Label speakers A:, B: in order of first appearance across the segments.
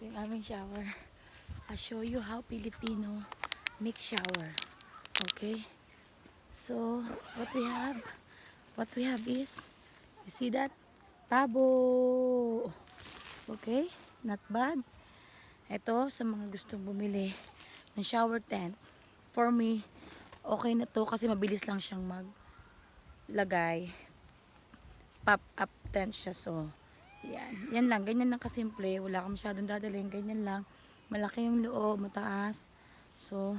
A: Ito yung aming shower. I'll show you how Filipino make shower. Okay? So, what we have is, you see that? Tabo! Okay? Not bad. Ito, sa mga gustong bumili ng shower tent. For me, okay na to kasi mabilis lang siyang maglagay. Pop-up tent siya. So, yan lang. Ganyan lang kasimple. Wala kang masyadong dadalhin. Ganyan lang. Malaki yung loob, mataas. So,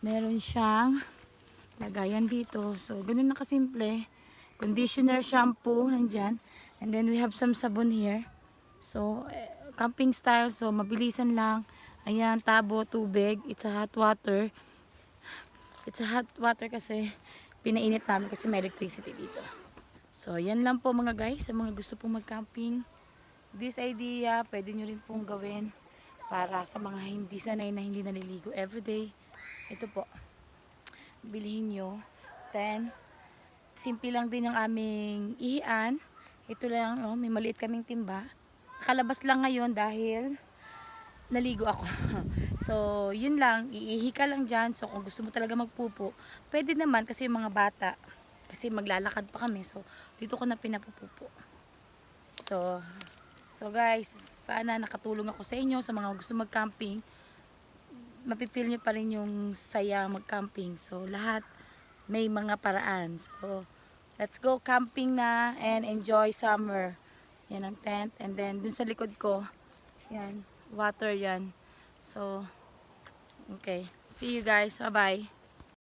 A: meron siyang lagayan dito. So, ganyan lang kasimple. Conditioner, shampoo, nandyan. And then, we have some sabon here. So, camping style. So, mabilisan lang. Ayan, tabo, tubig. It's a hot water. It's a hot water kasi pinainit namin kasi may electricity dito. So, yan lang po mga guys. Sa mga gusto pong mag-camping. This idea, pwede nyo rin pong gawin para sa mga hindi sanay na hindi naliligo everyday. Ito po. Bilhin nyo. Then, simple lang din yung aming ihian. Ito lang, oh, may maliit kaming timba. Nakalabas lang ngayon dahil naligo ako. So, yun lang. Iihi ka lang dyan. So, kung gusto mo talaga magpupo, pwede naman kasi yung mga bata. Kasi maglalakad pa kami. So, dito ko na pinapupupo. So guys, sana nakatulong ako sa inyo. Sa mga gusto mag-camping, mapipil nyo pa rin yung saya mag-camping. So, lahat may mga paraan. So, let's go camping na and enjoy summer. Yan ang tent. And then, dun sa likod ko, yan, water yan. So, okay. See you guys. Bye-bye.